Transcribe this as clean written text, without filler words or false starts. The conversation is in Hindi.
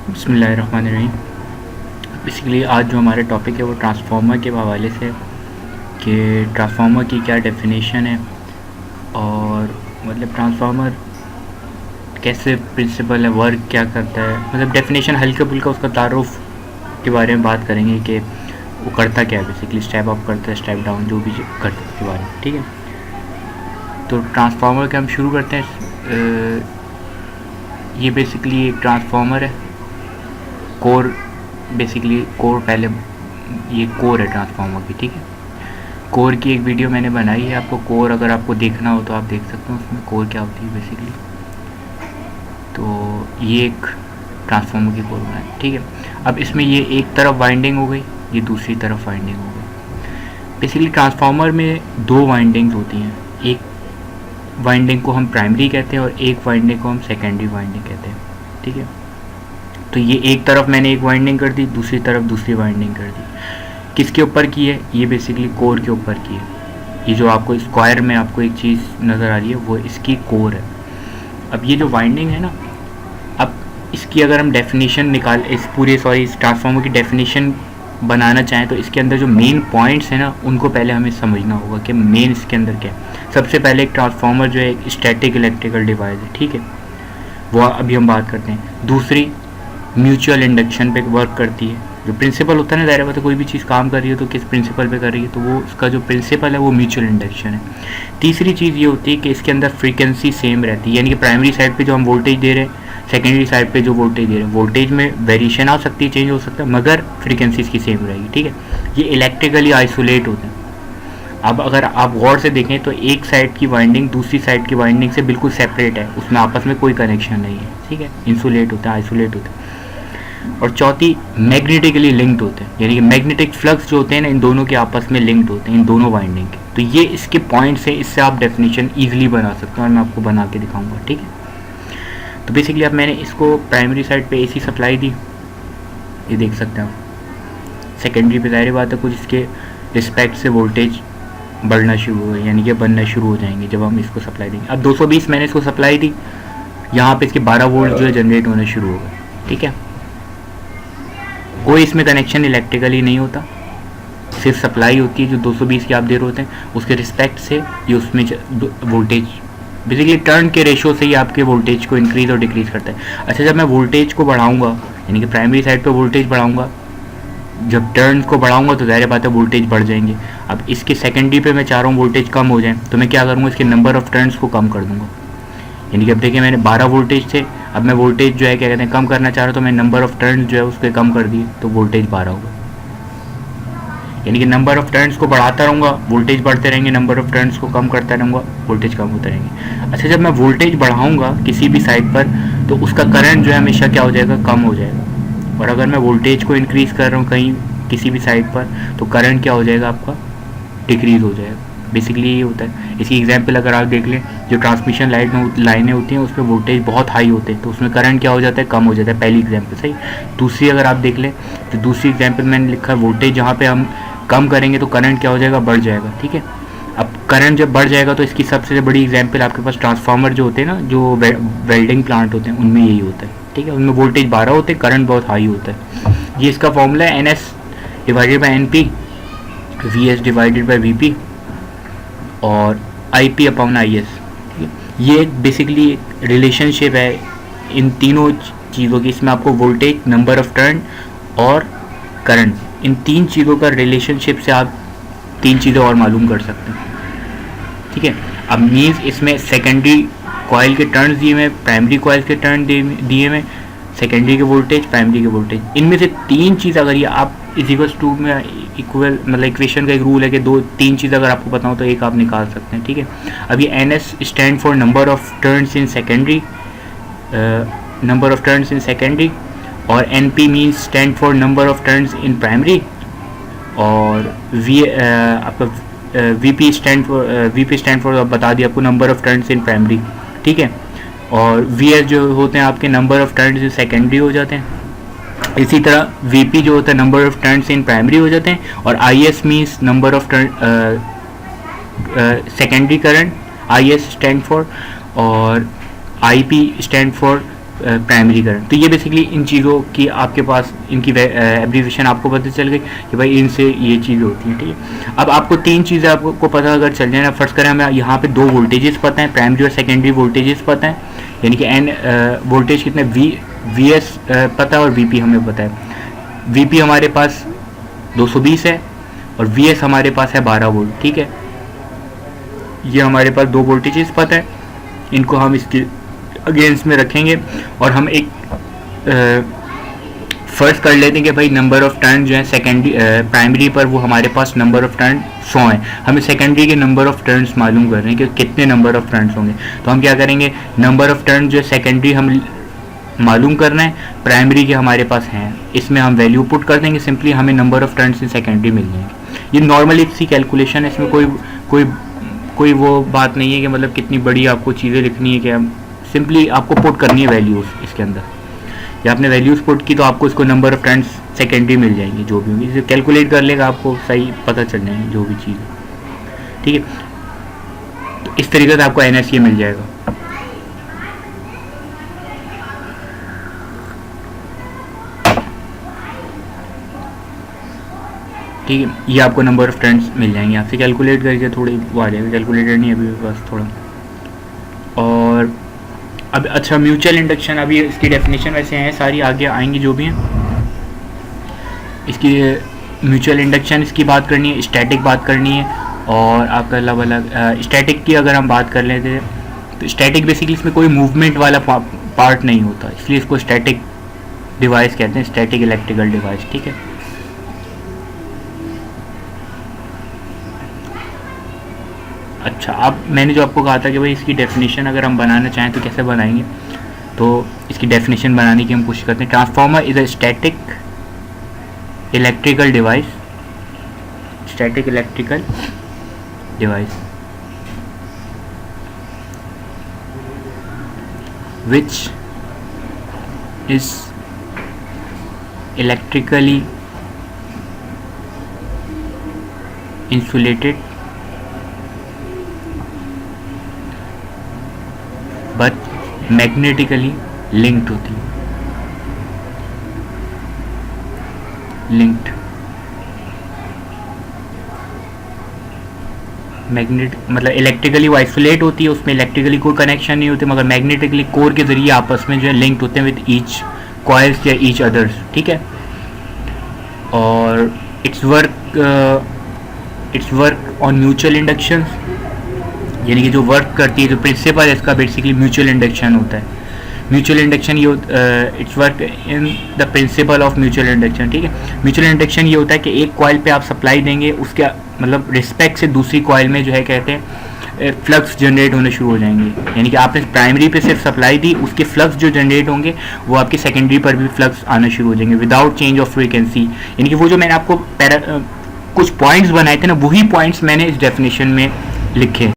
बिस्मिल्लाहिर्रहमानिर्रहीम। बेसिकली आज जो हमारा टॉपिक है वो ट्रांसफार्मर के हवाले से है कि ट्रांसफार्मर की क्या डेफिनेशन है और मतलब ट्रांसफार्मर कैसे प्रिंसिपल है, वर्क क्या करता है, मतलब डेफिनेशन हल्का फुल्का उसका तारुफ के बारे में बात करेंगे कि वो करता क्या है। बेसिकली स्टेप अप करता है, स्टेप डाउन, जो भी करता है उसके बारे में, ठीक है। तो ट्रांसफार्मर के हम शुरू करते हैं। ये बेसिकली एक ट्रांसफार्मर है। कोर, बेसिकली कोर, पहले ये कोर है ट्रांसफार्मर की, ठीक है। कोर की एक वीडियो मैंने बनाई है, आपको कोर अगर आपको देखना हो तो आप देख सकते हो उसमें कोर क्या होती है बेसिकली। तो ये एक ट्रांसफार्मर की कोर बनाई, ठीक है। अब इसमें ये एक तरफ वाइंडिंग हो गई, ये दूसरी तरफ वाइंडिंग हो गई। बेसिकली ट्रांसफार्मर में दो वाइंडिंग्स होती हैं, एक वाइंडिंग को हम प्राइमरी कहते हैं और एक वाइंडिंग को हम सेकेंडरी वाइंडिंग कहते हैं, ठीक है। तो ये एक तरफ मैंने एक वाइंडिंग कर दी, दूसरी तरफ दूसरी वाइंडिंग कर दी। किसके ऊपर की है? ये बेसिकली कोर के ऊपर की है। ये जो आपको स्क्वायर में आपको एक चीज़ नज़र आ रही है वो इसकी कोर है। अब ये जो वाइंडिंग है ना, अब इसकी अगर हम डेफिनेशन इस ट्रांसफार्मर की डेफिनेशन बनाना चाहें तो इसके अंदर जो मेन पॉइंट्स हैं ना उनको पहले हमें समझना होगा कि मेन इसके अंदर क्या है। सबसे पहले एक ट्रांसफार्मर जो है एक स्टैटिक इलेक्ट्रिकल डिवाइस है, ठीक है, वो अभी हम बात करते हैं। दूसरी म्यूचुअल इंडक्शन पे वर्क करती है। जो प्रिंसिपल होता है ना, दायरे बात है, कोई भी चीज़ काम कर रही है तो किस प्रिंसिपल पे कर रही है, तो वो उसका जो प्रिंसिपल है वो म्यूचुअल इंडक्शन है। तीसरी चीज़ ये होती है कि इसके अंदर फ्रीक्वेंसी सेम रहती है, यानी कि प्राइमरी साइड पे जो हम वोल्टेज दे रहे हैं, सेकेंडरी साइड पे जो वोल्टेज दे रहे हैं, वोल्टेज में वेरिएशन आ सकती है, चेंज हो सकता है, मगर फ्रीक्वेंसी इसकी सेम रहेगी, ठीक है। ये इलेक्ट्रिकली आइसोलेट होते हैं। अब अगर आप गौर से देखें तो एक साइड की वाइंडिंग दूसरी साइड की वाइंडिंग से बिल्कुल सेपरेट है, उसमें आपस में कोई कनेक्शन नहीं है, ठीक है। इंसुलेट होते हैं, आइसोलेट होते हैं। और चौथी, मैग्नेटिकली लिंक्ड होते हैं, यानी कि मैग्नेटिक फ्लक्स जो होते हैं ना इन दोनों के आपस में लिंक्ड होते हैं, इन दोनों वाइंडिंग के। तो ये इसके पॉइंट्स हैं, इससे आप डेफिनेशन ईजिली बना सकते हैं और मैं आपको बना के दिखाऊंगा, ठीक है। तो बेसिकली अब मैंने इसको प्राइमरी साइड पे एसी सप्लाई दी, ये देख सकते हैं आप। सेकेंडरी पे जाहिर बात है कुछ इसके रिस्पेक्ट से वोल्टेज बढ़ना शुरू हो गई, यानी कि बनना शुरू हो जाएंगे जब हम इसको सप्लाई देंगे। अब 220 मैंने इसको सप्लाई दी, यहाँ पे इसके 12 वोल्ट जो है जनरेट होने शुरू हो गए, ठीक है। कोई इसमें कनेक्शन इलेक्ट्रिकली नहीं होता, सिर्फ सप्लाई होती है जो 220 की आप दे रहे होते हैं, उसके रिस्पेक्ट से ये उसमें वोल्टेज बेसिकली टर्न के रेशो से ही आपके वोल्टेज को इंक्रीज और डिक्रीज करता है। अच्छा, जब मैं वोल्टेज को बढ़ाऊंगा, यानी कि प्राइमरी साइड पे वोल्टेज बढ़ाऊंगा, जब टर्न को बढ़ाऊंगा तो ज़ाहिर बात है वोल्टेज बढ़ जाएंगे। अब इसके सेकेंडरी पे मैं चाह रहा हूँ वोल्टेज कम हो जाए, तो मैं क्या करूँगा, इसके नंबर ऑफ टर्न्स को कम कर दूंगा। यानी कि अब देखिए मैंने 12 वोल्टेज थे, अब मैं वोल्टेज जो है क्या कहते हैं कम करना चाह रहा हूँ, तो मैं नंबर ऑफ टर्न्स जो है उसके कम कर दिए तो वोल्टेज 12 होगा। यानी कि नंबर ऑफ टर्न्स को बढ़ाता रहूँगा, वोल्टेज बढ़ते रहेंगे, नंबर ऑफ टर्न्स को कम करता रहूँगा, वोल्टेज कम होते रहेंगे। अच्छा, जब मैं वोल्टेज बढ़ाऊँगा किसी भी साइड पर तो उसका करंट जो है हमेशा क्या हो जाएगा, कम हो जाएगा। और अगर मैं वोल्टेज को इंक्रीज़ कर रहा हूँ कहीं किसी भी साइड पर तो करंट क्या हो जाएगा, आपका डिक्रीज़ हो जाएगा। बेसिकली ये होता है। इसकी एग्जांपल अगर आप देख लें, जो ट्रांसमिशन लाइनें होती हैं उस पर वोल्टेज बहुत हाई होते हैं तो उसमें करंट क्या हो जाता है, कम हो जाता है, पहली एग्जांपल, सही। दूसरी अगर आप देख लें तो दूसरी एग्जांपल मैंने लिखा है वोल्टेज जहाँ पे हम कम करेंगे तो करंट क्या हो जाएगा, बढ़ जाएगा, ठीक है। अब करंट जब बढ़ जाएगा तो इसकी सबसे बड़ी एग्जाम्पल आपके पास ट्रांसफार्मर जो होते हैं ना, जो वेल्डिंग प्लांट होते हैं उनमें यही होता है, ठीक है। उनमें वोल्टेज 12 होते हैं, करंट बहुत हाई होता है। ये इसका फॉर्मूला है NS divided by NP, VS divided by VP और IP अपॉन IS। ये बेसिकली एक रिलेशनशिप है इन तीनों चीज़ों की। इसमें आपको वोल्टेज, नंबर ऑफ टर्न और करंट, इन तीन चीज़ों का रिलेशनशिप से आप तीन चीज़ें और मालूम कर सकते हैं, ठीक है। अब मीन्स इसमें सेकेंडरी कॉइल के टर्न्स दिए हुए, प्राइमरी कॉइल के टर्न दिए हुए, सेकेंडरी के वोल्टेज, प्राइमरी के वोल्टेज, इनमें से तीन चीज़ अगर ये आप इक्वल्स टू में इक्वल, मतलब इक्वेशन का एक रूल है कि तीन चीज़ अगर आपको पता हो तो एक आप निकाल सकते हैं, ठीक है। अब ये NS stand for number of turns in secondary, number of turns in secondary, और NP means stand for number of turns in primary, और आपका VP स्टैंड फॉर बता दिया आपको number of turns in primary, ठीक है। और VS जो होते हैं आपके number of turns in secondary हो जाते हैं। इसी तरह VP जो होता है number of turns in primary हो जाते हैं, और IS means number of turn secondary current, IS stand for, और IP stand for primary current. तो ये बेसिकली इन चीज़ों की आपके पास इनकी एब्रीविएशन आपको पता चल गई कि भाई इनसे ये चीज़ें होती हैं, ठीक है। अब आपको तीन चीज़ें आपको पता अगर चल जाए ना, फर्स्ट करें हमें यहाँ पे दो वोल्टेजेस पता है, प्राइमरी और सेकेंडरी वोल्टेजेस पता है, यानी कि एन वोल्टेज कितने वी एस पता है और वी पी हमें पता है। वी पी हमारे पास 220 है और वी एस हमारे पास है 12 वोल्ट, ठीक है। ये हमारे पास दो वोल्टेजेस पता है, इनको हम इसके अगेंस्ट में रखेंगे और हम एक फर्स्ट कर लेते हैं कि भाई नंबर ऑफ टर्न जो है सेकेंडरी प्राइमरी पर वो हमारे पास नंबर ऑफ टर्न 100 है, हमें सेकेंडरी के नंबर ऑफ टर्न्स मालूम कर रहे हैं कि कितने नंबर ऑफ टर्न्स होंगे। तो हम क्या करेंगे, नंबर ऑफ टर्न जो है सेकेंडरी हम मालूम करना है, प्राइमरी के हमारे पास हैं, इसमें हम वैल्यू पुट कर देंगे, सिंपली हमें number of turns in secondary मिल जाएंगे। ये नॉर्मली सी कैलकुलेशन है, इसमें कोई वो बात नहीं है कि मतलब कितनी बड़ी आपको चीज़ें लिखनी है, क्या सिंपली आपको पुट करनी है वैल्यूज़ इसके अंदर। या आपने वैल्यूज़ पुट की तो आपको इसको नंबर ऑफ टर्न्स सेकेंडरी मिल जाएंगी, जो भी होंगी इसे कैलकुलेट कर लेगा, आपको सही पता चल जाएंगे जो भी चीज़ है, ठीक है। तो इस तरीके से आपको NSE मिल जाएगा। ठीक है, ये आपको नंबर ऑफ टर्न्स मिल जाएंगे, आपसे कैलकुलेट करके थोड़ी वो आ जाएगा, कैलकुलेटर नहीं अभी बस थोड़ा। और अब अच्छा म्यूचुअल इंडक्शन, अभी इसकी डेफिनेशन वैसे हैं सारी, आगे आएंगी जो भी हैं। इसकी म्यूचुअल इंडक्शन इसकी बात करनी है, स्टैटिक बात करनी है, और आपका अलग अलग स्टैटिक की अगर हम बात कर लेते हैं तो स्टैटिक बेसिकली इसमें कोई मूवमेंट वाला पार्ट नहीं होता, इसलिए इसको स्टैटिक डिवाइस कहते हैं, स्टैटिक इलेक्ट्रिकल डिवाइस, ठीक है। अच्छा, अब मैंने जो आपको कहा था कि भाई इसकी डेफिनेशन अगर हम बनाना चाहें तो कैसे बनाएंगे, तो इसकी डेफिनेशन बनाने की हम कोशिश करते हैं। Transformer is a static electrical device, static electrical device which is electrically insulated but magnetically linked होती है, linked मैग्नेट मतलब इलेक्ट्रिकली वो आइसोलेट होती है, उसमें इलेक्ट्रिकली कोई कनेक्शन नहीं होते, मगर मैग्नेटिकली कोर के जरिए आपस में जो है लिंक्ड होते हैं विद ईच कॉइल्स या ईच अदर्स, ठीक है। और it's work on mutual induction, यानी कि जो वर्क करती है, जो प्रिंसिपल है इसका बेसिकली म्यूचुअल इंडक्शन होता है। म्यूचुअल इंडक्शन ये it's work in the principle of mutual induction, ठीक है। म्यूचुअल इंडक्शन ये होता है कि एक कॉइल पे आप सप्लाई देंगे, उसके मतलब रिस्पेक्ट से दूसरी कॉइल में जो है कहते हैं फ्लक्स जनरेट होने शुरू हो जाएंगे, यानी कि आपने प्राइमरी पे सिर्फ सप्लाई दी, उसके फ्लक्स जो जनरेट होंगे वो आपके सेकेंडरी पर भी फ्लक्स आना शुरू हो जाएंगे विदाउट चेंज ऑफ फ्रीक्वेंसी। यानी कि वो जो मैंने आपको कुछ पॉइंट्स बनाए थे ना, वही पॉइंट्स मैंने इस डेफिनेशन में लिखे।